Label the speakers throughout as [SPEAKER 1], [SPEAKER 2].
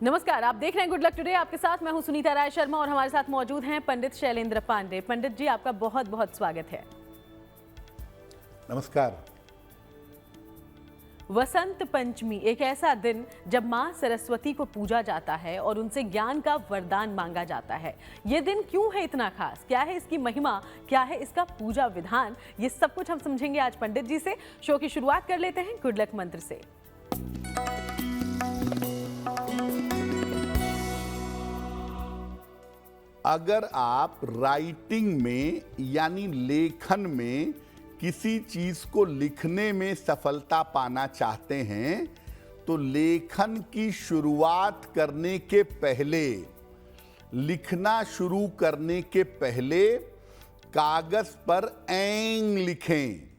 [SPEAKER 1] नमस्कार, आप देख रहे हैं गुड लक टुडे। आपके साथ मैं हूं सुनीता राय शर्मा और हमारे साथ मौजूद हैं पंडित शैलेंद्र पांडे। पंडित जी, आपका बहुत बहुत स्वागत है।
[SPEAKER 2] नमस्कार।
[SPEAKER 1] वसंत पंचमी एक ऐसा दिन जब मां सरस्वती को पूजा जाता है और उनसे ज्ञान का वरदान मांगा जाता है। ये दिन क्यों है इतना खास, क्या है इसकी महिमा, क्या है इसका पूजा विधान, ये सब कुछ हम समझेंगे आज पंडित जी से। शो की शुरुआत कर लेते हैं गुड लक मंत्र से।
[SPEAKER 2] अगर आप राइटिंग में यानी लेखन में किसी चीज को लिखने में सफलता पाना चाहते हैं तो लेखन की शुरुआत करने के पहले, लिखना शुरू करने के पहले कागज पर ऐंग लिखें।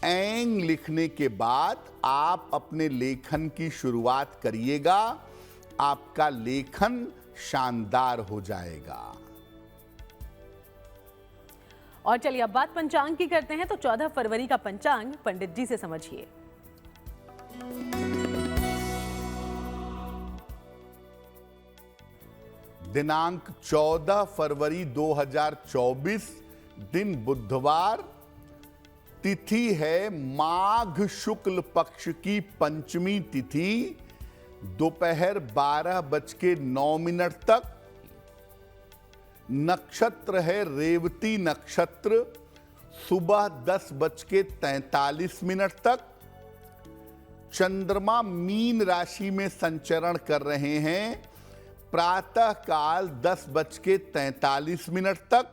[SPEAKER 2] ऐंग लिखने के बाद आप अपने लेखन की शुरुआत करिएगा, आपका लेखन शानदार हो जाएगा।
[SPEAKER 1] और चलिए अब बात पंचांग की करते हैं तो 14 फरवरी का पंचांग पंडित जी से समझिए।
[SPEAKER 2] दिनांक 14 फरवरी 2024, दिन बुधवार, तिथि है माघ शुक्ल पक्ष की पंचमी तिथि, दोपहर 12:09 तक। नक्षत्र है रेवती नक्षत्र, सुबह 10:43 तक। चंद्रमा मीन राशि में संचरण कर रहे हैं, प्रातः काल 10:43 तक।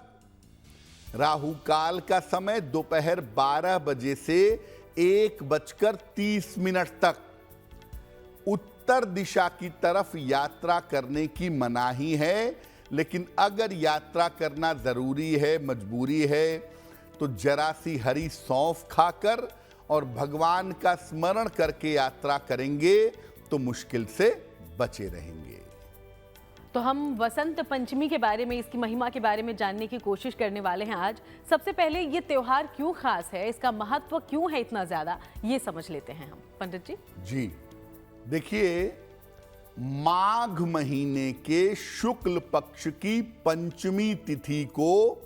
[SPEAKER 2] राहु काल का समय दोपहर 12 बजे से 1:30 तक। उत्तर दिशा की तरफ यात्रा करने की मनाही है, लेकिन अगर यात्रा करना जरूरी है, मजबूरी है, तो जरा सी हरी सौंफ खाकर और भगवान का स्मरण करके यात्रा करेंगे तो मुश्किल से बचे रहेंगे।
[SPEAKER 1] तो हम वसंत पंचमी के बारे में, इसकी महिमा के बारे में जानने की कोशिश करने वाले हैं आज। सबसे पहले ये त्योहार क्यों खास है, इसका महत्व क्यों है इतना ज्यादा, ये समझ लेते हैं हम पंडित जी।
[SPEAKER 2] जी देखिए, माघ महीने के शुक्ल पक्ष की पंचमी तिथि को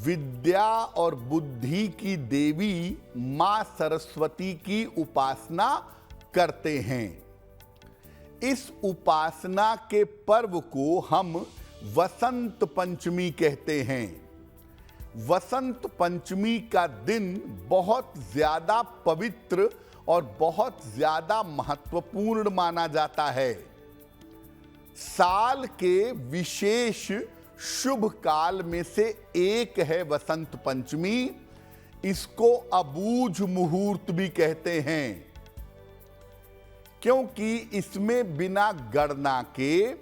[SPEAKER 2] विद्या और बुद्धि की देवी मां सरस्वती की उपासना करते हैं। इस उपासना के पर्व को हम वसंत पंचमी कहते हैं। वसंत पंचमी का दिन बहुत ज्यादा पवित्र और बहुत ज्यादा महत्वपूर्ण माना जाता है। साल के विशेष शुभ काल में से एक है वसंत पंचमी। इसको अबूझ मुहूर्त भी कहते हैं, क्योंकि इसमें बिना गणना के,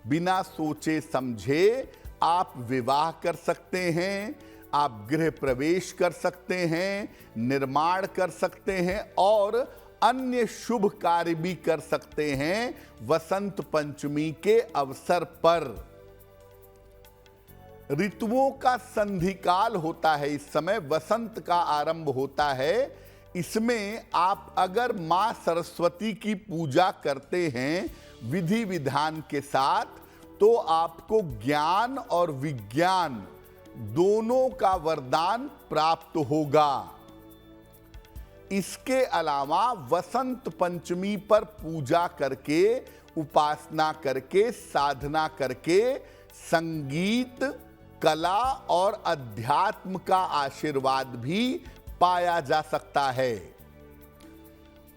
[SPEAKER 2] बिना सोचे समझे आप विवाह कर सकते हैं, आप गृह प्रवेश कर सकते हैं, निर्माण कर सकते हैं और अन्य शुभ कार्य भी कर सकते हैं वसंत पंचमी के अवसर पर। ऋतुओं का संधिकाल होता है, इस समय वसंत का आरंभ होता है। इसमें आप अगर मां सरस्वती की पूजा करते हैं विधि विधान के साथ, तो आपको ज्ञान और विज्ञान दोनों का वरदान प्राप्त होगा। इसके अलावा वसंत पंचमी पर पूजा करके, उपासना करके, साधना करके संगीत, कला और अध्यात्म का आशीर्वाद भी पाया जा सकता है।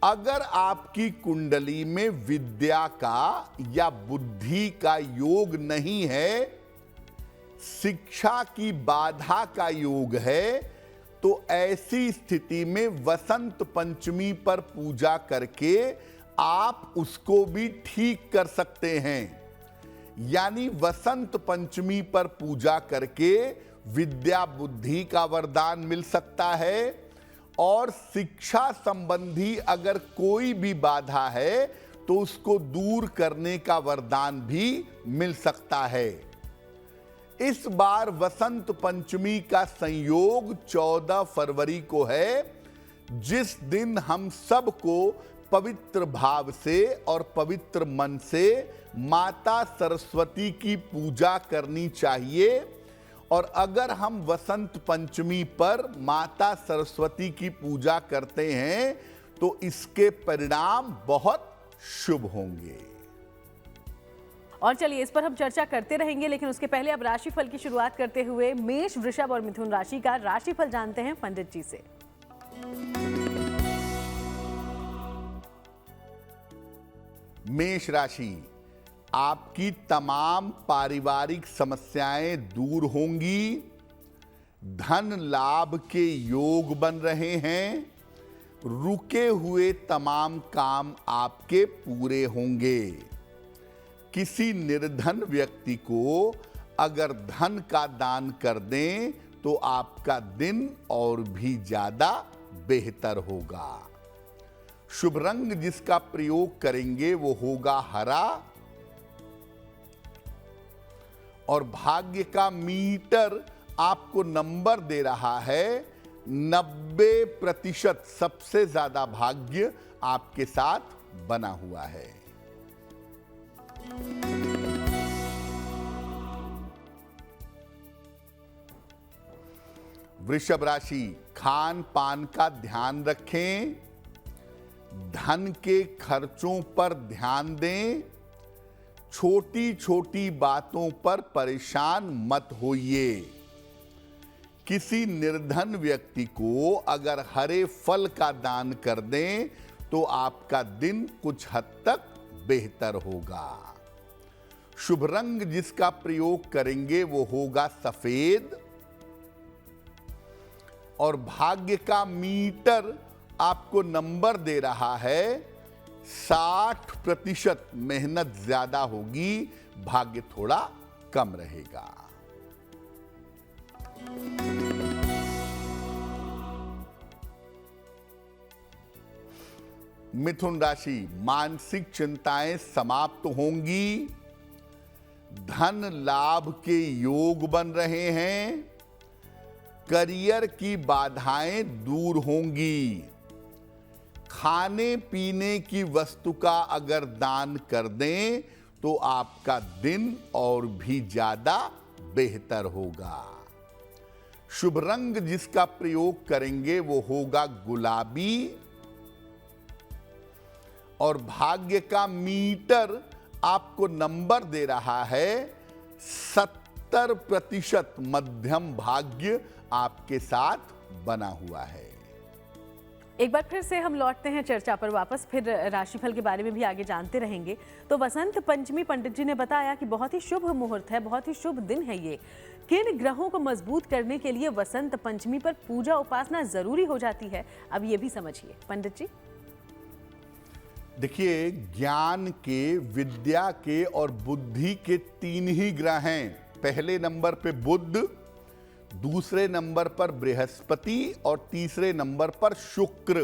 [SPEAKER 2] अगर आपकी कुंडली में विद्या का या बुद्धि का योग नहीं है, शिक्षा की बाधा का योग है, तो ऐसी स्थिति में वसंत पंचमी पर पूजा करके आप उसको भी ठीक कर सकते हैं। यानी वसंत पंचमी पर पूजा करके विद्या बुद्धि का वरदान मिल सकता है, और शिक्षा संबंधी अगर कोई भी बाधा है तो उसको दूर करने का वरदान भी मिल सकता है। इस बार वसंत पंचमी का संयोग 14 फरवरी को है, जिस दिन हम सबको पवित्र भाव से और पवित्र मन से माता सरस्वती की पूजा करनी चाहिए। और अगर हम वसंत पंचमी पर माता सरस्वती की पूजा करते हैं तो इसके परिणाम बहुत शुभ होंगे।
[SPEAKER 1] और चलिए इस पर हम चर्चा करते रहेंगे, लेकिन उसके पहले अब राशिफल की शुरुआत करते हुए मेष, वृषभ और मिथुन राशि का राशिफल जानते हैं पंडित जी से।
[SPEAKER 2] मेष राशि, आपकी तमाम पारिवारिक समस्याएं दूर होंगी। धन लाभ के योग बन रहे हैं। रुके हुए तमाम काम आपके पूरे होंगे। किसी निर्धन व्यक्ति को अगर धन का दान कर दें तो आपका दिन और भी ज्यादा बेहतर होगा। शुभ रंग जिसका प्रयोग करेंगे वो होगा हरा। और भाग्य का मीटर आपको नंबर दे रहा है 90%। सबसे ज्यादा भाग्य आपके साथ बना हुआ है। वृषभ राशि, खान पान का ध्यान रखें। धन के खर्चों पर ध्यान दें। छोटी छोटी बातों पर परेशान मत होइए। किसी निर्धन व्यक्ति को अगर हरे फल का दान कर दें तो आपका दिन कुछ हद तक बेहतर होगा। शुभ रंग जिसका प्रयोग करेंगे वो होगा सफेद। और भाग्य का मीटर आपको नंबर दे रहा है 60%। मेहनत ज्यादा होगी, भाग्य थोड़ा कम रहेगा। मिथुन राशि, मानसिक चिंताएं समाप्त होंगी। धन लाभ के योग बन रहे हैं। करियर की बाधाएं दूर होंगी। खाने पीने की वस्तु का अगर दान कर दें तो आपका दिन और भी ज्यादा बेहतर होगा। शुभ रंग जिसका प्रयोग करेंगे वो होगा गुलाबी। और भाग्य का मीटर आपको नंबर दे रहा है 70%। मध्यम भाग्य आपके साथ बना हुआ है।
[SPEAKER 1] एक बार फिर से हम लौटते हैं चर्चा पर वापस, फिर राशिफल के बारे में भी आगे जानते रहेंगे। तो वसंत पंचमी पंडित जी ने बताया कि बहुत ही शुभ मुहूर्त है, बहुत ही शुभ दिन है ये। किन ग्रहों को मजबूत करने के लिए वसंत पंचमी पर पूजा उपासना जरूरी हो जाती है, अब ये भी समझिए पंडित जी।
[SPEAKER 2] देखिए, ज्ञान के, विद्या के और बुद्धि के 3 ही ग्रह हैं। पहले नंबर पे बुध, दूसरे नंबर पर बृहस्पति और तीसरे नंबर पर शुक्र।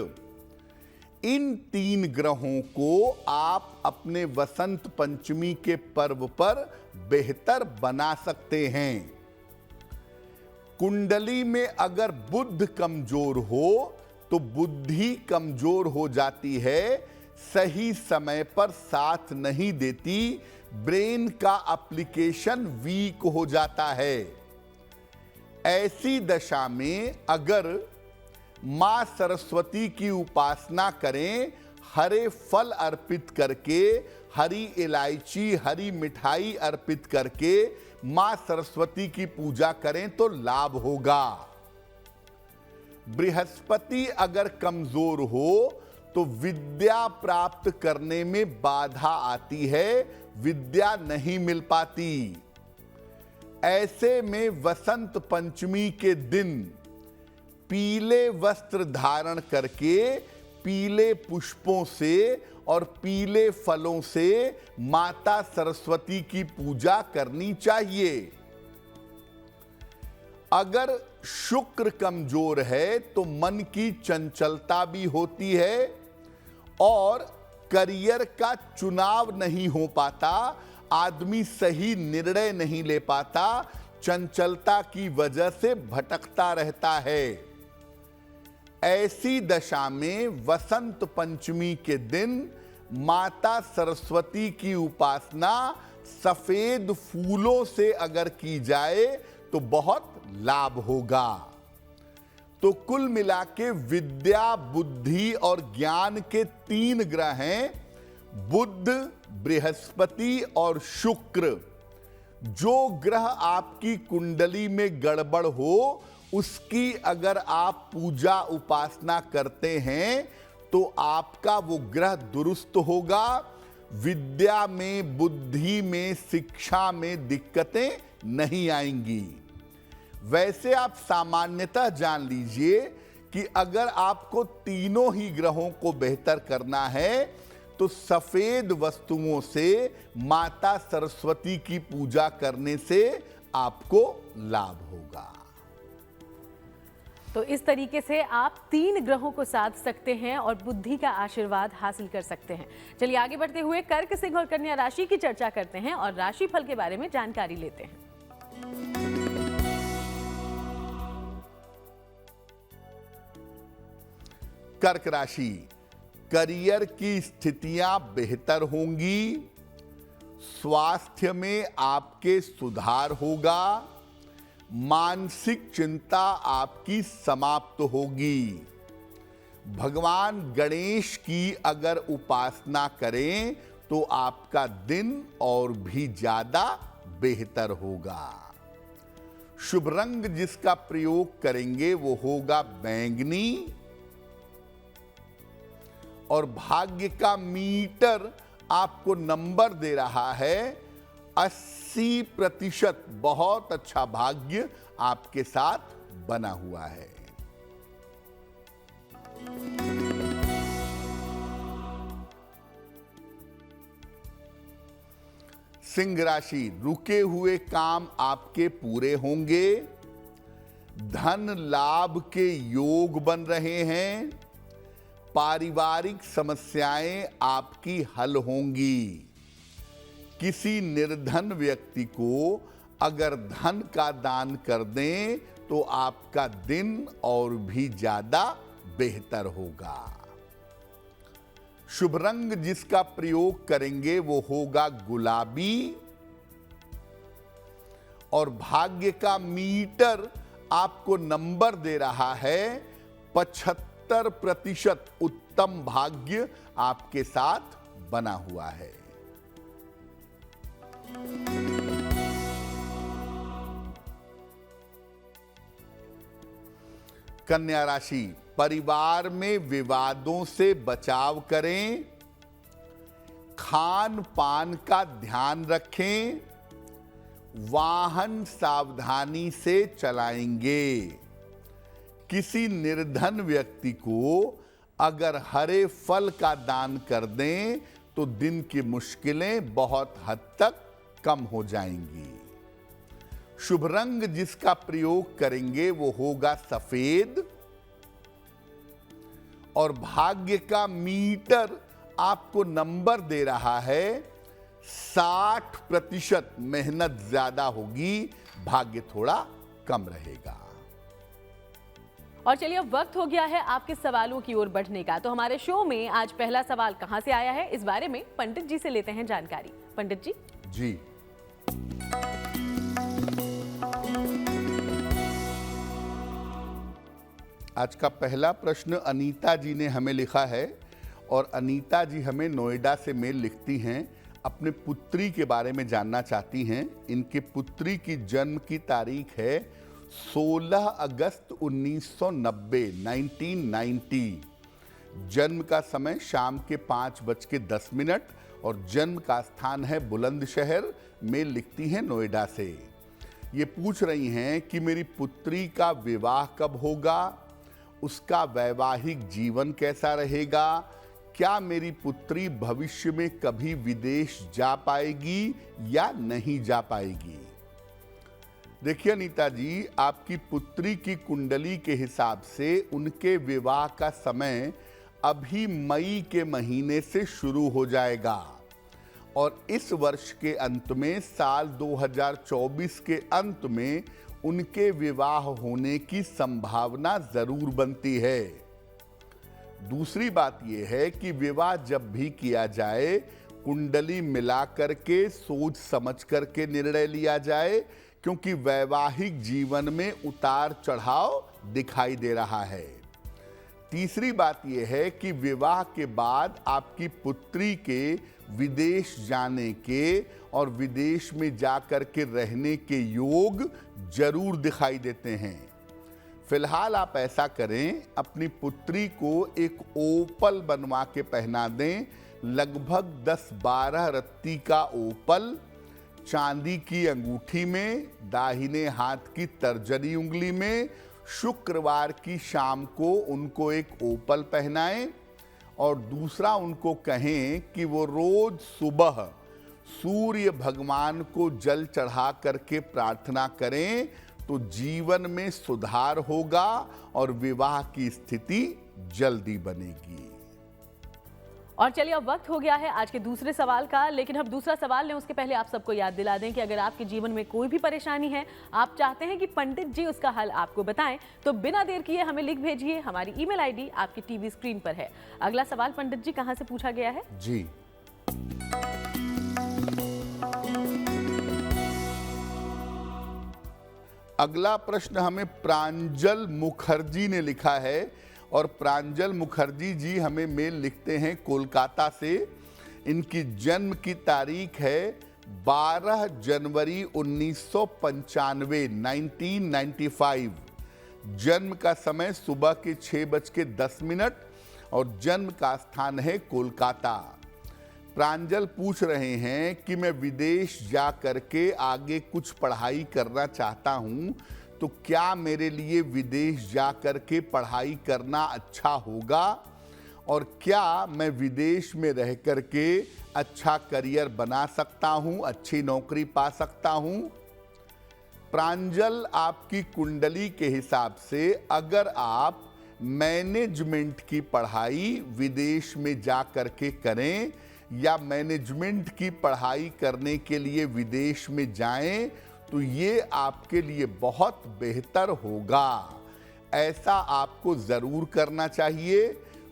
[SPEAKER 2] इन 3 ग्रहों को आप अपने वसंत पंचमी के पर्व पर बेहतर बना सकते हैं। कुंडली में अगर बुध कमजोर हो तो बुद्धि कमजोर हो जाती है, सही समय पर साथ नहीं देती, ब्रेन का एप्लीकेशन वीक हो जाता है। ऐसी दशा में अगर मां सरस्वती की उपासना करें, हरे फल अर्पित करके, हरी इलायची, हरी मिठाई अर्पित करके मां सरस्वती की पूजा करें तो लाभ होगा। बृहस्पति अगर कमजोर हो तो विद्या प्राप्त करने में बाधा आती है, विद्या नहीं मिल पाती। ऐसे में वसंत पंचमी के दिन पीले वस्त्र धारण करके, पीले पुष्पों से और पीले फलों से माता सरस्वती की पूजा करनी चाहिए। अगर शुक्र कमजोर है तो मन की चंचलता भी होती है और करियर का चुनाव नहीं हो पाता, आदमी सही निर्णय नहीं ले पाता, चंचलता की वजह से भटकता रहता है। ऐसी दशा में वसंत पंचमी के दिन माता सरस्वती की उपासना सफेद फूलों से अगर की जाए तो बहुत लाभ होगा। तो कुल मिला के विद्या, बुद्धि और ज्ञान के 3 ग्रह हैं, बुध, बृहस्पति और शुक्र। जो ग्रह आपकी कुंडली में गड़बड़ हो उसकी अगर आप पूजा उपासना करते हैं तो आपका वो ग्रह दुरुस्त होगा। विद्या में, बुद्धि में, शिक्षा में दिक्कतें नहीं आएंगी। वैसे आप सामान्यतः जान लीजिए कि अगर आपको तीनों ही ग्रहों को बेहतर करना है तो सफेद वस्तुओं से माता सरस्वती की पूजा करने से आपको लाभ होगा।
[SPEAKER 1] तो इस तरीके से आप 3 ग्रहों को साध सकते हैं और बुद्धि का आशीर्वाद हासिल कर सकते हैं। चलिए आगे बढ़ते हुए कर्क, सिंह और कन्या राशि की चर्चा करते हैं और राशिफल के बारे में जानकारी लेते हैं।
[SPEAKER 2] कर्क राशि, करियर की स्थितियां बेहतर होंगी, स्वास्थ्य में आपके सुधार होगा, मानसिक चिंता आपकी समाप्त होगी। भगवान गणेश की अगर उपासना करें तो आपका दिन और भी ज्यादा बेहतर होगा। शुभ रंग जिसका प्रयोग करेंगे वो होगा बैंगनी और भाग्य का मीटर आपको नंबर दे रहा है 80%। बहुत अच्छा भाग्य आपके साथ बना हुआ है। सिंह राशि, रुके हुए काम आपके पूरे होंगे, धन लाभ के योग बन रहे हैं, पारिवारिक समस्याएं आपकी हल होंगी। किसी निर्धन व्यक्ति को अगर धन का दान कर दें तो आपका दिन और भी ज्यादा बेहतर होगा। शुभ रंग जिसका प्रयोग करेंगे वो होगा गुलाबी और भाग्य का मीटर आपको नंबर दे रहा है 75%। उत्तम भाग्य आपके साथ बना हुआ है। कन्या राशि, परिवार में विवादों से बचाव करें, खान पान का ध्यान रखें, वाहन सावधानी से चलाएंगे। किसी निर्धन व्यक्ति को अगर हरे फल का दान कर दें तो दिन की मुश्किलें बहुत हद तक कम हो जाएंगी। शुभ रंग जिसका प्रयोग करेंगे वो होगा सफेद और भाग्य का मीटर आपको नंबर दे रहा है 60%। मेहनत ज्यादा होगी, भाग्य थोड़ा कम रहेगा।
[SPEAKER 1] और चलिए अब वक्त हो गया है आपके सवालों की ओर बढ़ने का। तो हमारे शो में आज पहला सवाल कहां से आया है, इस बारे में पंडित जी से लेते हैं जानकारी। पंडित जी।
[SPEAKER 2] जी, आज का पहला प्रश्न अनीता जी ने हमें लिखा है और अनीता जी हमें नोएडा से मेल लिखती हैं। अपने पुत्री के बारे में जानना चाहती हैं। इनकी पुत्री की जन्म की तारीख है 16 अगस्त 1990। जन्म का समय शाम के 5:10 और जन्म का स्थान है बुलंदशहर। मेल लिखती हैं नोएडा से। ये पूछ रही हैं कि मेरी पुत्री का विवाह कब होगा, उसका वैवाहिक जीवन कैसा रहेगा, क्या मेरी पुत्री भविष्य में कभी विदेश जा पाएगी या नहीं जा पाएगी। देखिए अनीता जी, आपकी पुत्री की कुंडली के हिसाब से उनके विवाह का समय अभी मई के महीने से शुरू हो जाएगा और इस वर्ष के अंत में, साल 2024 के अंत में उनके विवाह होने की संभावना जरूर बनती है। दूसरी बात यह है कि विवाह जब भी किया जाए कुंडली मिला करके सोच समझ करके निर्णय लिया जाए, क्योंकि वैवाहिक जीवन में उतार चढ़ाव दिखाई दे रहा है। तीसरी बात यह है कि विवाह के बाद आपकी पुत्री के विदेश जाने के और विदेश में जाकर के रहने के योग जरूर दिखाई देते हैं। फिलहाल आप ऐसा करें, अपनी पुत्री को एक ओपल बनवा के पहना दें, लगभग 10-12 रत्ती का ओपल, चांदी की अंगूठी में, दाहिने हाथ की तर्जनी उंगली में। शुक्रवार की शाम को उनको एक ओपल पहनाएं और दूसरा उनको कहें कि वो रोज सुबह सूर्य भगवान को जल चढ़ा करके प्रार्थना करें, तो जीवन में सुधार होगा और विवाह की स्थिति जल्दी बनेगी।
[SPEAKER 1] और चलिए अब वक्त हो गया है आज के दूसरे सवाल का, लेकिन हम दूसरा सवाल लें उसके पहले आप सबको याद दिला दें कि अगर आपके जीवन में कोई भी परेशानी है, आप चाहते हैं कि पंडित जी उसका हल आपको बताएं, तो बिना देर किए हमें लिख भेजिए। हमारी ईमेल आईडी आपकी टीवी स्क्रीन पर है। अगला सवाल पंडित जी कहां से पूछा गया है?
[SPEAKER 2] जी, अगला प्रश्न हमें प्रांजल मुखर्जी ने लिखा है और प्रांजल मुखर्जी जी हमें मेल लिखते हैं कोलकाता से। इनकी जन्म की तारीख है 12 जनवरी 1995, 1995। जन्म का समय सुबह के 6:10 और जन्म का स्थान है कोलकाता। प्रांजल पूछ रहे हैं कि मैं विदेश जा करके आगे कुछ पढ़ाई करना चाहता हूं, तो क्या मेरे लिए विदेश जा करके पढ़ाई करना अच्छा होगा और क्या मैं विदेश में रह करके अच्छा करियर बना सकता हूं, अच्छी नौकरी पा सकता हूं? प्रांजल, आपकी कुंडली के हिसाब से अगर आप मैनेजमेंट की पढ़ाई विदेश में जा करके करें या मैनेजमेंट की पढ़ाई करने के लिए विदेश में जाएं, तो ये आपके लिए बहुत बेहतर होगा। ऐसा आपको जरूर करना चाहिए।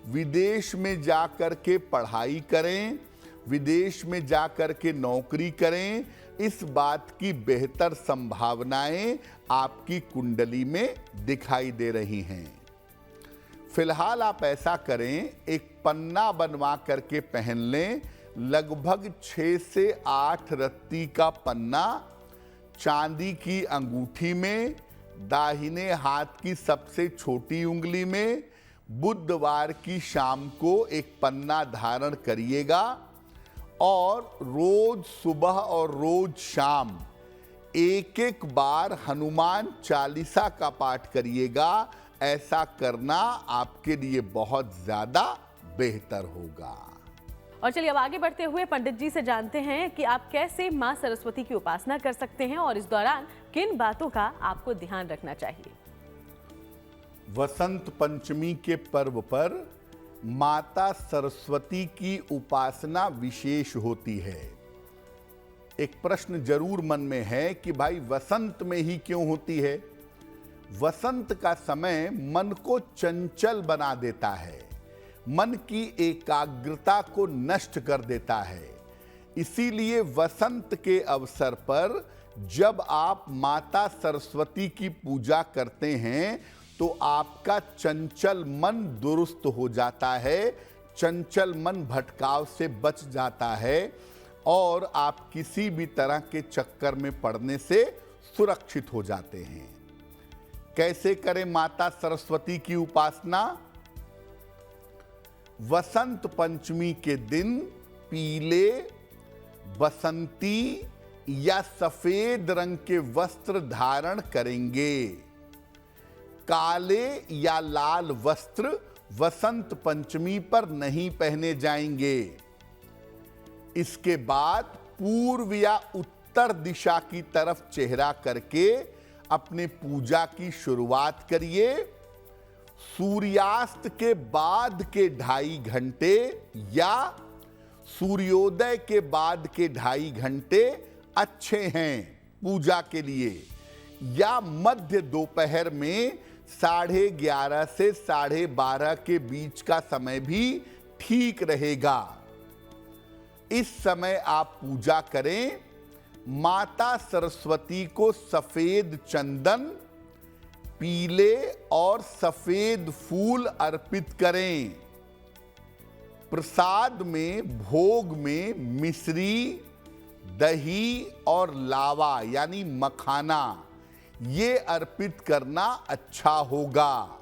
[SPEAKER 2] विदेश में जाकर के पढ़ाई करें, विदेश में जाकर के नौकरी करें, इस बात की बेहतर संभावनाएं आपकी कुंडली में दिखाई दे रही हैं। फिलहाल आप ऐसा करें, एक पन्ना बनवा करके पहन लें, लगभग 6 से 8 रत्ती का पन्ना, चांदी की अंगूठी में, दाहिने हाथ की सबसे छोटी उंगली में। बुधवार की शाम को एक पन्ना धारण करिएगा और रोज सुबह और रोज शाम एक बार हनुमान चालीसा का पाठ करिएगा। ऐसा करना आपके लिए बहुत ज्यादा बेहतर होगा।
[SPEAKER 1] और चलिए अब आगे बढ़ते हुए पंडित जी से जानते हैं कि आप कैसे मां सरस्वती की उपासना कर सकते हैं और इस दौरान किन बातों का आपको ध्यान रखना चाहिए।
[SPEAKER 2] वसंत पंचमी के पर्व पर माता सरस्वती की उपासना विशेष होती है। एक प्रश्न जरूर मन में है कि भाई वसंत में ही क्यों होती है? वसंत का समय मन को चंचल बना देता है, मन की एकाग्रता को नष्ट कर देता है। इसीलिए वसंत के अवसर पर जब आप माता सरस्वती की पूजा करते हैं तो आपका चंचल मन दुरुस्त हो जाता है, चंचल मन भटकाव से बच जाता है और आप किसी भी तरह के चक्कर में पड़ने से सुरक्षित हो जाते हैं। कैसे करें माता सरस्वती की उपासना? वसंत पंचमी के दिन पीले, बसंती या सफेद रंग के वस्त्र धारण करेंगे। काले या लाल वस्त्र वसंत पंचमी पर नहीं पहने जाएंगे। इसके बाद पूर्व या उत्तर दिशा की तरफ चेहरा करके अपने पूजा की शुरुआत करिए। सूर्यास्त के बाद के 2.5 घंटे या सूर्योदय के बाद के 2.5 घंटे अच्छे हैं पूजा के लिए, या मध्य दोपहर में 11:30 से 12:30 के बीच का समय भी ठीक रहेगा। इस समय आप पूजा करें। माता सरस्वती को सफेद चंदन, पीले और सफेद फूल अर्पित करें। प्रसाद में, भोग में मिश्री, दही और लावा यानी मखाना ये अर्पित करना अच्छा होगा।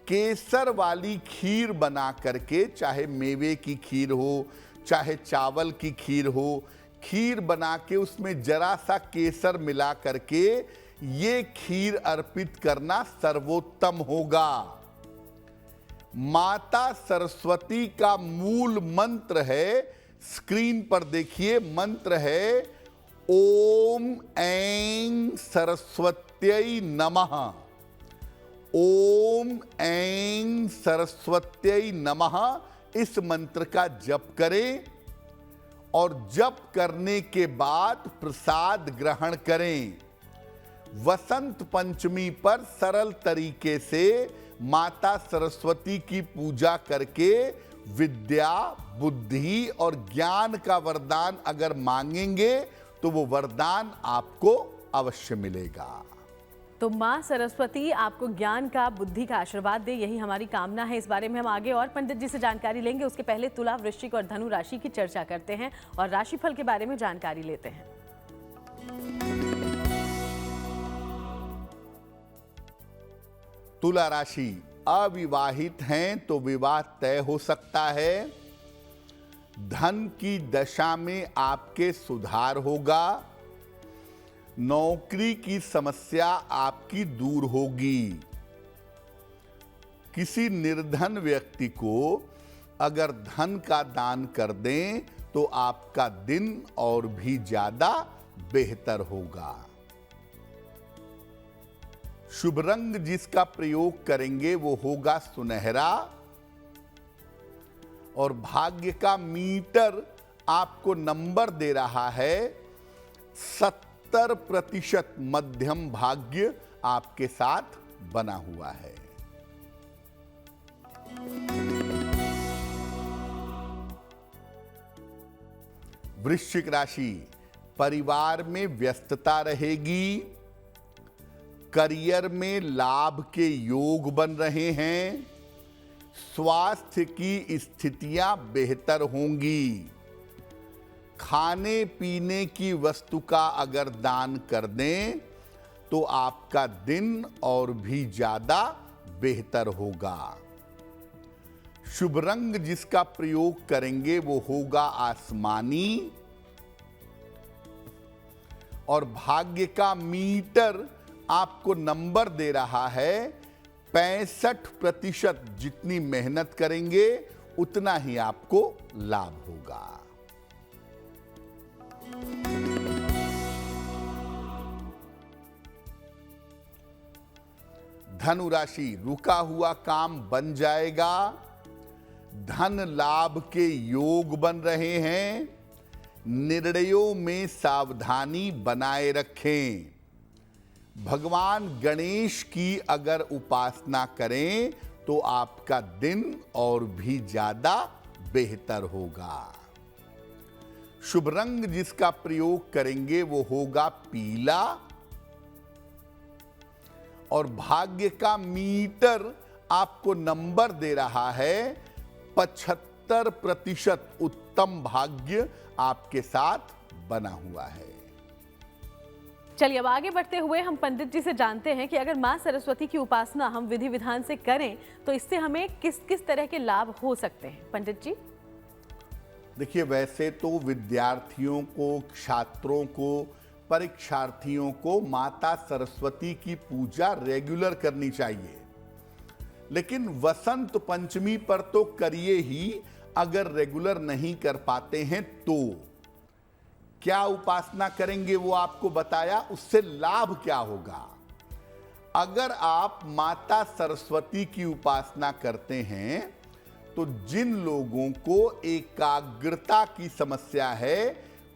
[SPEAKER 2] केसर वाली खीर बना करके, चाहे मेवे की खीर हो, चाहे चावल की खीर हो, खीर बना के उसमें जरा सा केसर मिला करके ये खीर अर्पित करना सर्वोत्तम होगा। माता सरस्वती का मूल मंत्र है, स्क्रीन पर देखिए, मंत्र है ओम ऐं सरस्वत्यै नमः। ओम ऐं सरस्वत्यै नमः इस मंत्र का जप करें और जप करने के बाद प्रसाद ग्रहण करें। वसंत पंचमी पर सरल तरीके से माता सरस्वती की पूजा करके विद्या, बुद्धि और ज्ञान का वरदान अगर मांगेंगे तो वो वरदान आपको अवश्य मिलेगा।
[SPEAKER 1] तो माँ सरस्वती आपको ज्ञान का, बुद्धि का आशीर्वाद दे, यही हमारी कामना है। इस बारे में हम आगे और पंडित जी से जानकारी लेंगे। उसके पहले तुला, वृश्चिक और धनु राशि की चर्चा करते हैं और राशिफल के बारे में जानकारी लेते हैं।
[SPEAKER 2] तुला राशि, अविवाहित हैं तो विवाह तय हो सकता है। धन की दशा में आपके सुधार होगा। नौकरी की समस्या आपकी दूर होगी। किसी निर्धन व्यक्ति को अगर धन का दान कर दें तो आपका दिन और भी ज्यादा बेहतर होगा। शुभ रंग जिसका प्रयोग करेंगे वो होगा सुनहरा और भाग्य का मीटर आपको नंबर दे रहा है 70% मध्यम भाग्य आपके साथ बना हुआ है। वृश्चिक राशि, परिवार में व्यस्तता रहेगी। करियर में लाभ के योग बन रहे हैं। स्वास्थ्य की स्थितियां बेहतर होंगी। खाने पीने की वस्तु का अगर दान कर दें तो आपका दिन और भी ज्यादा बेहतर होगा। शुभ रंग जिसका प्रयोग करेंगे वो होगा आसमानी और भाग्य का मीटर आपको नंबर दे रहा है 65%। जितनी मेहनत करेंगे उतना ही आपको लाभ होगा। धनु राशि, रुका हुआ काम बन जाएगा। धन लाभ के योग बन रहे हैं। निर्णयों में सावधानी बनाए रखें। भगवान गणेश की अगर उपासना करें तो आपका दिन और भी ज्यादा बेहतर होगा। शुभ रंग जिसका प्रयोग करेंगे वो होगा पीला और भाग्य का मीटर आपको नंबर दे रहा है 75%। उत्तम भाग्य आपके साथ बना हुआ है।
[SPEAKER 1] चलिए अब आगे बढ़ते हुए हम पंडित जी से जानते हैं कि अगर माँ सरस्वती की उपासना हम विधि विधान से करें तो इससे हमें किस किस तरह के लाभ हो सकते हैं। पंडित जी
[SPEAKER 2] देखिए, वैसे तो विद्यार्थियों को, छात्रों को, परीक्षार्थियों को माता सरस्वती की पूजा रेगुलर करनी चाहिए, लेकिन वसंत पंचमी पर तो करिए ही। अगर रेगुलर नहीं कर पाते हैं तो क्या उपासना करेंगे वो आपको बताया, उससे लाभ क्या होगा। अगर आप माता सरस्वती की उपासना करते हैं तो जिन लोगों को एकाग्रता की समस्या है,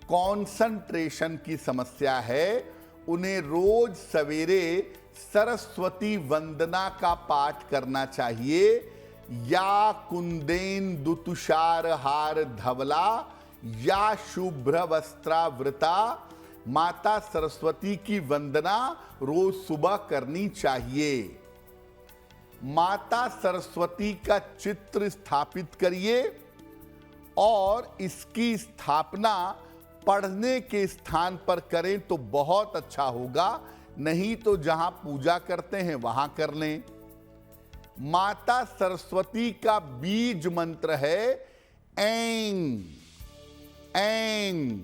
[SPEAKER 2] कंसंट्रेशन की समस्या है, उन्हें रोज सवेरे सरस्वती वंदना का पाठ करना चाहिए। या कुंदेन्दु तुषार हार धवला या शुभ्र वस्त्रावृता, माता सरस्वती की वंदना रोज सुबह करनी चाहिए। माता सरस्वती का चित्र स्थापित करिए और इसकी स्थापना पढ़ने के स्थान पर करें तो बहुत अच्छा होगा, नहीं तो जहां पूजा करते हैं वहां कर लें। माता सरस्वती का बीज मंत्र है ऐं। ऐं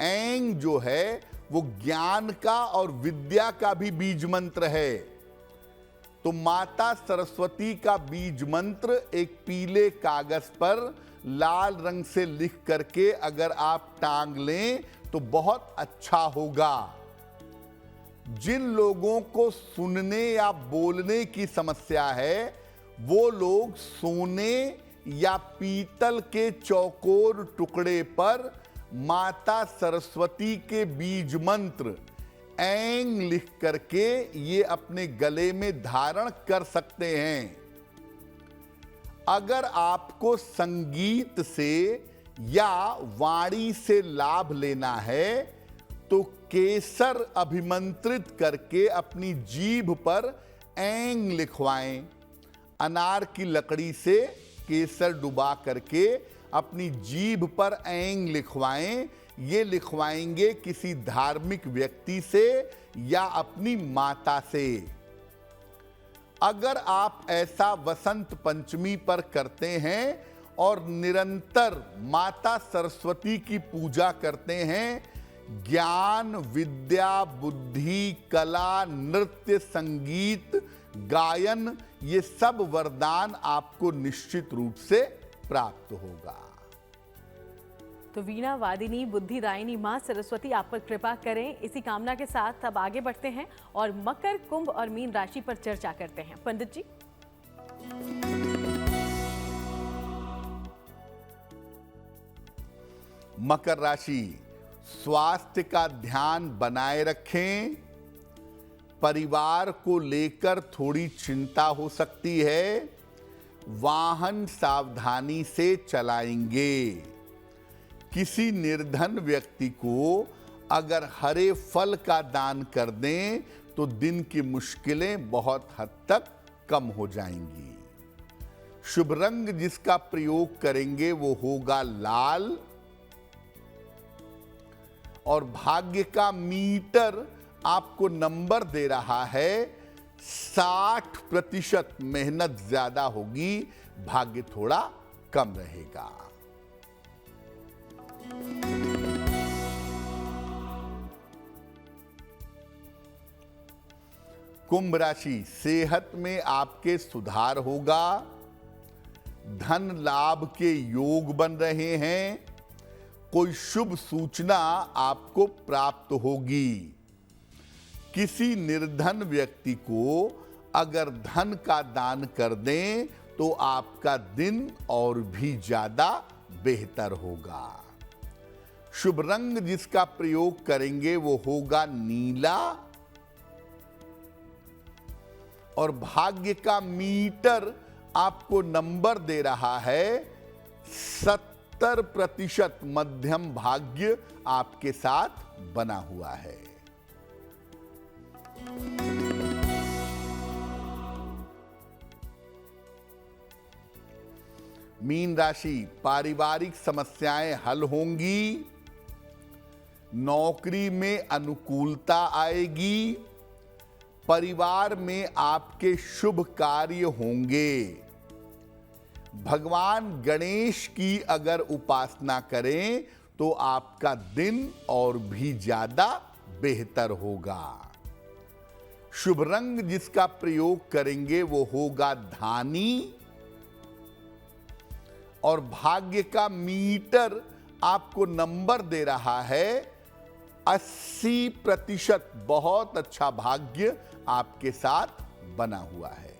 [SPEAKER 2] ऐं जो है वो ज्ञान का और विद्या का भी बीज मंत्र है। तो माता सरस्वती का बीज मंत्र एक पीले कागज पर लाल रंग से लिख करके अगर आप टांग लें तो बहुत अच्छा होगा। जिन लोगों को सुनने या बोलने की समस्या है वो लोग सोने या पीतल के चौकोर टुकड़े पर माता सरस्वती के बीज मंत्र ऐं लिख करके ये अपने गले में धारण कर सकते हैं। अगर आपको संगीत से या वाणी से लाभ लेना है तो केसर अभिमंत्रित करके अपनी जीभ पर ऐं लिखवाएं। अनार की लकड़ी से केसर डुबा करके अपनी जीभ पर ऐं लिखवाएं। ये लिखवाएंगे किसी धार्मिक व्यक्ति से या अपनी माता से। अगर आप ऐसा वसंत पंचमी पर करते हैं और निरंतर माता सरस्वती की पूजा करते हैं, ज्ञान, विद्या, बुद्धि, कला, नृत्य, संगीत, गायन, ये सब वरदान आपको निश्चित रूप से प्राप्त होगा।
[SPEAKER 1] तो वीणा वादिनी बुद्धिदायिनी मां सरस्वती आप पर कृपा करें, इसी कामना के साथ अब आगे बढ़ते हैं और मकर, कुंभ और मीन राशि पर चर्चा करते हैं। पंडित जी,
[SPEAKER 2] मकर राशि, स्वास्थ्य का ध्यान बनाए रखें। परिवार को लेकर थोड़ी चिंता हो सकती है। वाहन सावधानी से चलाएंगे। किसी निर्धन व्यक्ति को अगर हरे फल का दान कर दें तो दिन की मुश्किलें बहुत हद तक कम हो जाएंगी। शुभ रंग जिसका प्रयोग करेंगे वो होगा लाल। और भाग्य का मीटर आपको नंबर दे रहा है 60%। मेहनत ज्यादा होगी, भाग्य थोड़ा कम रहेगा। कुंभ राशि, सेहत में आपके सुधार होगा। धन लाभ के योग बन रहे हैं। कोई शुभ सूचना आपको प्राप्त होगी। किसी निर्धन व्यक्ति को अगर धन का दान कर दें तो आपका दिन और भी ज्यादा बेहतर होगा। शुभ रंग जिसका प्रयोग करेंगे वो होगा नीला। और भाग्य का मीटर आपको नंबर दे रहा है 70%। मध्यम भाग्य आपके साथ बना हुआ है। मीन राशि, पारिवारिक समस्याएं हल होंगी। नौकरी में अनुकूलता आएगी। परिवार में आपके शुभ कार्य होंगे। भगवान गणेश की अगर उपासना करें तो आपका दिन और भी ज्यादा बेहतर होगा। शुभ रंग जिसका प्रयोग करेंगे वो होगा धानी। और भाग्य का मीटर आपको नंबर दे रहा है 80%। बहुत अच्छा भाग्य आपके साथ बना हुआ है।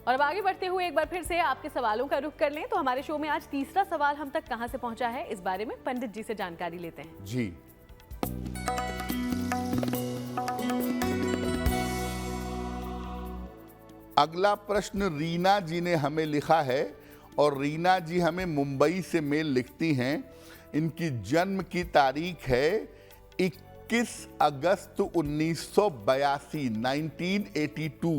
[SPEAKER 1] और अब आगे बढ़ते हुए एक बार फिर से आपके सवालों का रुख कर लें। तो हमारे शो में आज तीसरा सवाल हम तक कहां से पहुंचा है, इस बारे में पंडित जी से जानकारी लेते हैं।
[SPEAKER 2] जी, अगला प्रश्न रीना जी ने हमें लिखा है और रीना जी हमें मुंबई से मेल लिखती हैं। इनकी जन्म की तारीख है 21 अगस्त 1982, 1982।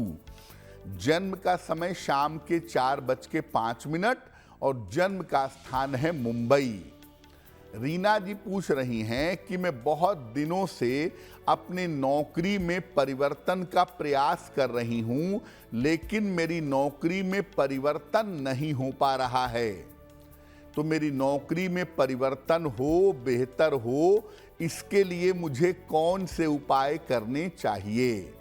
[SPEAKER 2] जन्म का समय शाम के 4:05 और जन्म का स्थान है मुंबई। रीना जी पूछ रही हैं कि मैं बहुत दिनों से अपने नौकरी में परिवर्तन का प्रयास कर रही हूं, लेकिन मेरी नौकरी में परिवर्तन नहीं हो पा रहा है। तो मेरी नौकरी में परिवर्तन हो, बेहतर हो, इसके लिए मुझे कौन से उपाय करने चाहिए?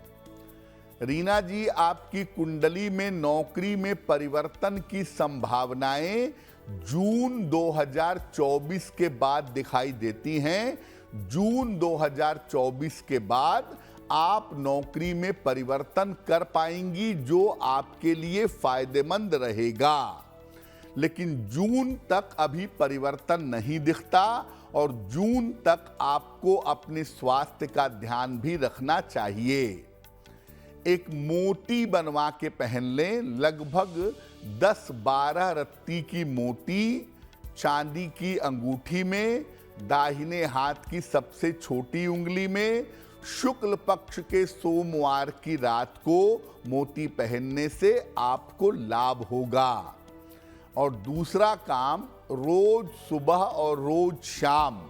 [SPEAKER 2] रीना जी, आपकी कुंडली में नौकरी में परिवर्तन की संभावनाएं जून 2024 के बाद दिखाई देती हैं। जून 2024 के बाद आप नौकरी में परिवर्तन कर पाएंगी, जो आपके लिए फायदेमंद रहेगा। लेकिन जून तक अभी परिवर्तन नहीं दिखता और जून तक आपको अपने स्वास्थ्य का ध्यान भी रखना चाहिए। एक मोती बनवा के पहन लें, लगभग 10-12 रत्ती की मोती चांदी की अंगूठी में, दाहिने हाथ की सबसे छोटी उंगली में, शुक्ल पक्ष के सोमवार की रात को मोती पहनने से आपको लाभ होगा। और दूसरा काम, रोज सुबह और रोज शाम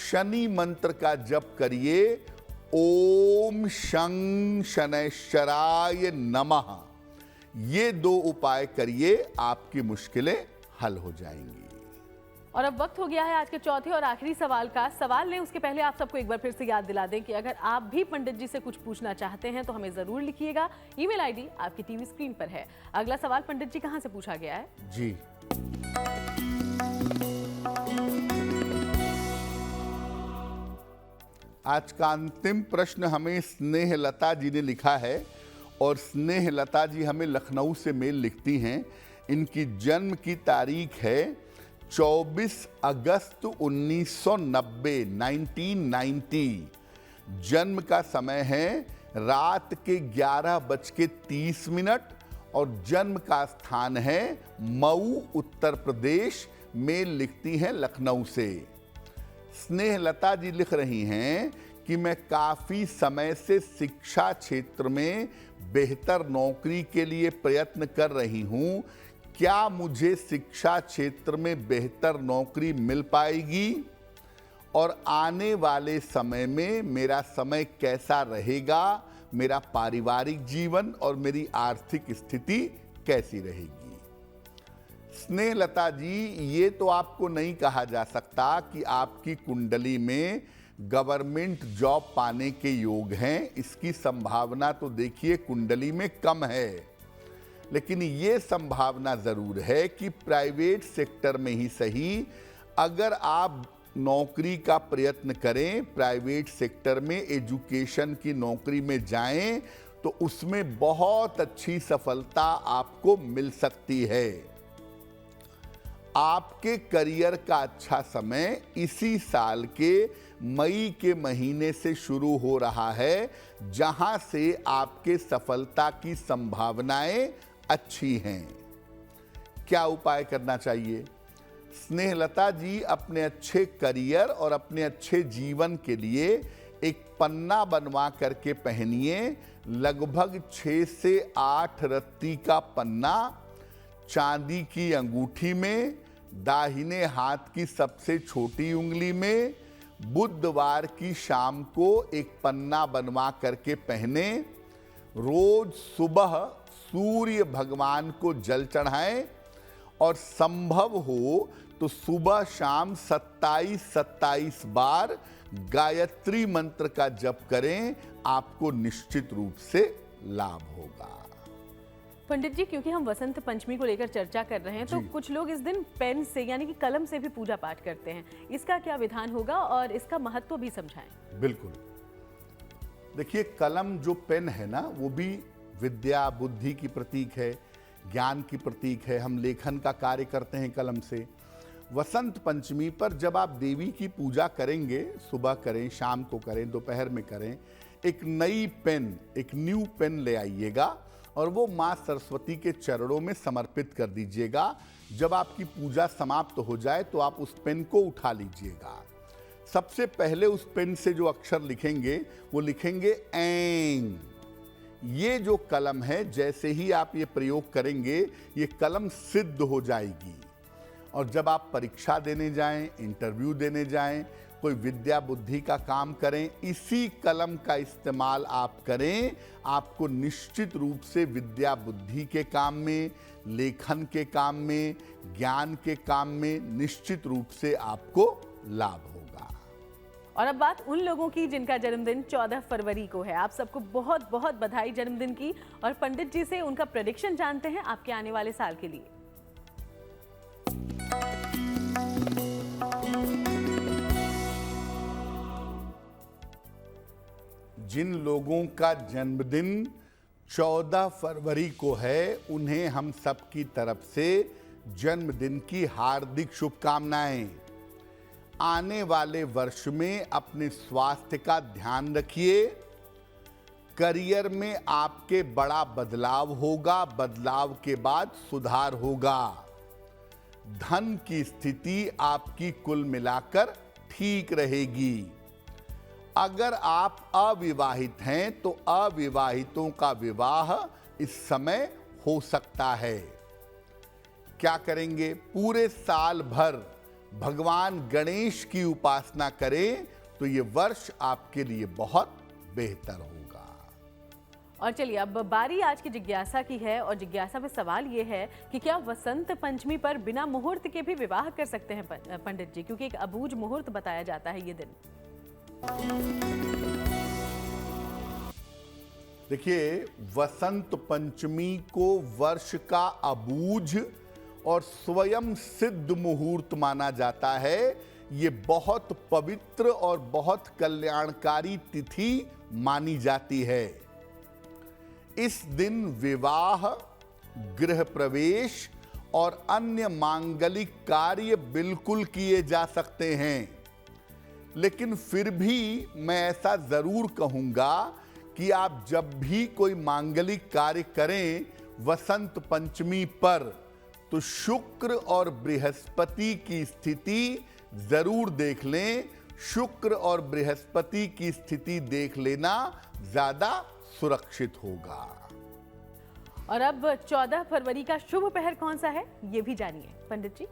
[SPEAKER 2] शनि मंत्र का जप करिए। ओम शं शनैश्चराय नमः। ये 2 उपाय करिए, आपकी मुश्किलें हल हो जाएंगी।
[SPEAKER 1] और अब वक्त हो गया है आज के चौथे और आखिरी सवाल का। सवाल लें उसके पहले आप सबको एक बार फिर से याद दिला दें कि अगर आप भी पंडित जी से कुछ पूछना चाहते हैं तो हमें जरूर लिखिएगा। ईमेल आईडी आपकी टीवी स्क्रीन पर है। अगला सवाल पंडित जी कहां से पूछा गया है?
[SPEAKER 2] जी, आज का अंतिम प्रश्न हमें स्नेहलता जी ने लिखा है और स्नेहलता जी हमें लखनऊ से मेल लिखती हैं। इनकी जन्म की तारीख है 24 अगस्त 1990, 1990। जन्म का समय है रात के 11:30 और जन्म का स्थान है मऊ, उत्तर प्रदेश। मेल लिखती हैं लखनऊ से। स्नेहलता जी लिख रही हैं कि मैं काफ़ी समय से शिक्षा क्षेत्र में बेहतर नौकरी के लिए प्रयत्न कर रही हूँ। क्या मुझे शिक्षा क्षेत्र में बेहतर नौकरी मिल पाएगी? और आने वाले समय में मेरा समय कैसा रहेगा? मेरा पारिवारिक जीवन और मेरी आर्थिक स्थिति कैसी रहेगी? स्नेहलता जी, ये तो आपको नहीं कहा जा सकता कि आपकी कुंडली में गवर्नमेंट जॉब पाने के योग हैं। इसकी संभावना तो देखिए कुंडली में कम है, लेकिन ये संभावना जरूर है कि प्राइवेट सेक्टर में ही सही, अगर आप नौकरी का प्रयत्न करें, प्राइवेट सेक्टर में एजुकेशन की नौकरी में जाएं, तो उसमें बहुत अच्छी सफलता आपको मिल सकती है। आपके करियर का अच्छा समय इसी साल के मई के महीने से शुरू हो रहा है, जहां से आपके सफलता की संभावनाएं अच्छी हैं। क्या उपाय करना चाहिए? स्नेहलता जी, अपने अच्छे करियर और अपने अच्छे जीवन के लिए एक पन्ना बनवा करके पहनिए। लगभग 6 से 8 रत्ती का पन्ना चांदी की अंगूठी में, दाहिने हाथ की सबसे छोटी उंगली में, बुधवार की शाम को एक पन्ना बनवा करके पहने। रोज सुबह सूर्य भगवान को जल चढ़ाएं और संभव हो तो सुबह शाम 27-27 बार गायत्री मंत्र का जप करें। आपको निश्चित रूप से लाभ होगा।
[SPEAKER 1] पंडित जी, क्योंकि हम वसंत पंचमी को लेकर चर्चा कर रहे हैं, तो कुछ लोग इस दिन पेन से यानी कि कलम से भी पूजा पाठ करते हैं। इसका क्या विधान होगा और इसका महत्व भी समझाएं।
[SPEAKER 2] बिल्कुल, देखिए, कलम जो पेन है ना, वो भी विद्या बुद्धि की प्रतीक है, ज्ञान की प्रतीक है। हम लेखन का कार्य करते हैं कलम से। वसंत पंचमी पर जब आप देवी की पूजा करेंगे, सुबह करें, शाम को करें, दोपहर में करें, एक नई पेन, एक न्यू पेन ले आइएगा और वो माँ सरस्वती के चरणों में समर्पित कर दीजिएगा। जब आपकी पूजा समाप्त हो जाए तो आप उस पेन को उठा लीजिएगा। सबसे पहले उस पेन से जो अक्षर लिखेंगे वो लिखेंगे ऐंग। ये जो कलम है, जैसे ही आप ये प्रयोग करेंगे ये कलम सिद्ध हो जाएगी। और जब आप परीक्षा देने जाएं, इंटरव्यू देने जाएं, कोई विद्या बुद्धि का काम करें, इसी कलम का इस्तेमाल आप करें। आपको निश्चित रूप से विद्या बुद्धि के काम में, लेखन के काम में, ज्ञान के काम में निश्चित रूप से आपको लाभ होगा।
[SPEAKER 1] और अब बात उन लोगों की जिनका जन्मदिन 14 फरवरी को है। आप सबको बहुत बहुत बधाई जन्मदिन की। और पंडित जी से उनका प्रेडिक्शन जानते हैं आपके आने वाले साल के लिए।
[SPEAKER 2] जिन लोगों का जन्मदिन 14 फरवरी को है, उन्हें हम सबकी तरफ से जन्मदिन की हार्दिक शुभकामनाएं। आने वाले वर्ष में अपने स्वास्थ्य का ध्यान रखिए। करियर में आपके बड़ा बदलाव होगा, बदलाव के बाद सुधार होगा। धन की स्थिति आपकी कुल मिलाकर ठीक रहेगी। अगर आप अविवाहित हैं तो अविवाहितों का विवाह इस समय हो सकता है। क्या करेंगे? पूरे साल भर भगवान गणेश की उपासना करें तो ये वर्ष आपके लिए बहुत बेहतर होगा।
[SPEAKER 1] और चलिए अब बारी आज की जिज्ञासा की है। और जिज्ञासा में सवाल ये है कि क्या वसंत पंचमी पर बिना मुहूर्त के भी विवाह कर सकते हैं पंडित जी? क्योंकि एक अबूझ मुहूर्त बताया जाता है ये दिन।
[SPEAKER 2] देखिए, वसंत पंचमी को वर्ष का अबूझ और स्वयं सिद्ध मुहूर्त माना जाता है। ये बहुत पवित्र और बहुत कल्याणकारी तिथि मानी जाती है। इस दिन विवाह, गृह प्रवेश और अन्य मांगलिक कार्य बिल्कुल किए जा सकते हैं। लेकिन फिर भी मैं ऐसा जरूर कहूंगा कि आप जब भी कोई मांगलिक कार्य करें वसंत पंचमी पर, तो शुक्र और बृहस्पति की स्थिति जरूर देख लें। शुक्र और बृहस्पति की स्थिति देख लेना ज्यादा सुरक्षित होगा।
[SPEAKER 1] और अब 14 फरवरी का शुभ पहर कौन सा है, ये भी जानिए पंडित जी।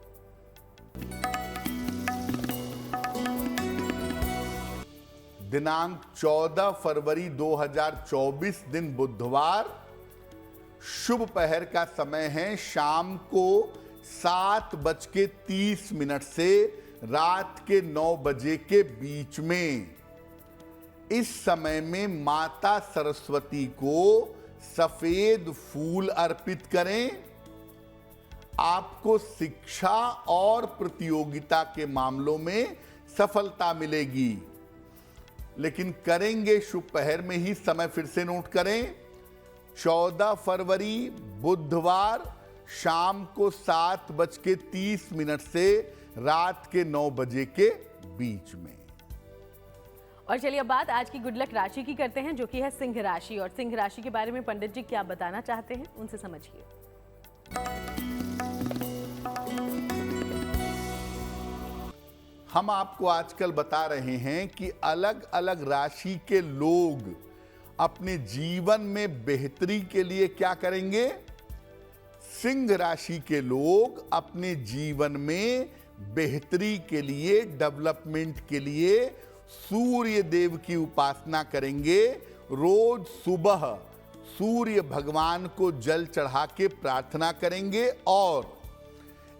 [SPEAKER 2] दिनांक 14 फरवरी 2024 दिन बुधवार। शुभ पहर का समय है शाम को 7:30 से रात के 9 बजे के बीच में। इस समय में माता सरस्वती को सफेद फूल अर्पित करें। आपको शिक्षा और प्रतियोगिता के मामलों में सफलता मिलेगी। लेकिन करेंगे शुभ पहर में ही, समय फिर से नोट करें। 14 फरवरी बुधवार शाम को 7:30 से रात के 9 बजे के बीच में।
[SPEAKER 1] और चलिए अब बात आज की गुड लक राशि की करते हैं, जो कि है सिंह राशि। और सिंह राशि के बारे में पंडित जी क्या बताना चाहते हैं, उनसे समझिए।
[SPEAKER 2] हम आपको आजकल बता रहे हैं कि अलग अलग राशि के लोग अपने जीवन में बेहतरी के लिए क्या करेंगे। सिंह राशि के लोग अपने जीवन में बेहतरी के लिए, डेवलपमेंट के लिए सूर्य देव की उपासना करेंगे। रोज सुबह सूर्य भगवान को जल चढ़ा के प्रार्थना करेंगे। और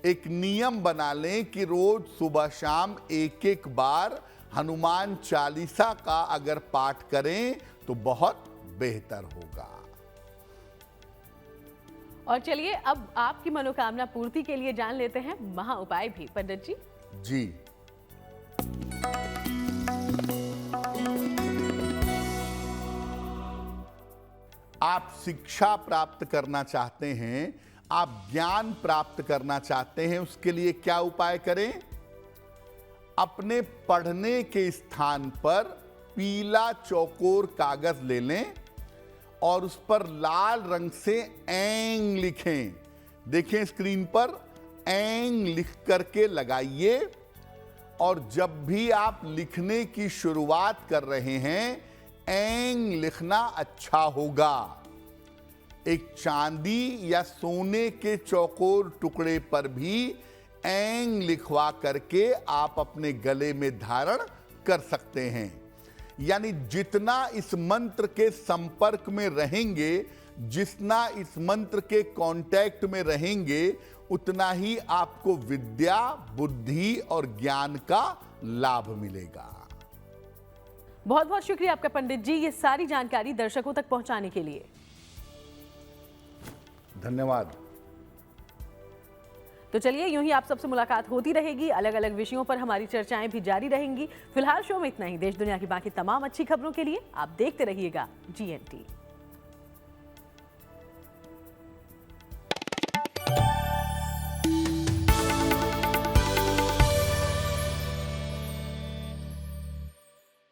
[SPEAKER 2] एक नियम बना लें कि रोज सुबह शाम एक बार हनुमान चालीसा का अगर पाठ करें तो बहुत बेहतर होगा।
[SPEAKER 1] और चलिए अब आपकी मनोकामना पूर्ति के लिए जान लेते हैं महा उपाय भी पंडित जी।
[SPEAKER 2] जी, आप शिक्षा प्राप्त करना चाहते हैं, आप ज्ञान प्राप्त करना चाहते हैं, उसके लिए क्या उपाय करें। अपने पढ़ने के स्थान पर पीला चौकोर कागज ले लें और उस पर लाल रंग से ऐंग लिखें। देखें स्क्रीन पर, ऐंग लिख करके लगाइए। और जब भी आप लिखने की शुरुआत कर रहे हैं, ऐंग लिखना अच्छा होगा। एक चांदी या सोने के चौकोर टुकड़े पर भी ऐंग लिखवा करके आप अपने गले में धारण कर सकते हैं। यानी जितना इस मंत्र के संपर्क में रहेंगे, जितना इस मंत्र के कांटेक्ट में रहेंगे, उतना ही आपको विद्या, बुद्धि और ज्ञान का लाभ मिलेगा।
[SPEAKER 1] बहुत बहुत शुक्रिया आपका पंडित जी, ये सारी जानकारी दर्शकों तक पहुंचाने के लिए।
[SPEAKER 2] धन्यवाद।
[SPEAKER 1] तो चलिए, यूं ही आप सबसे मुलाकात होती रहेगी, अलग अलग विषयों पर हमारी चर्चाएं भी जारी रहेंगी। फिलहाल शो में इतना ही। देश दुनिया की बाकी तमाम अच्छी खबरों के लिए आप देखते रहिएगा GNT।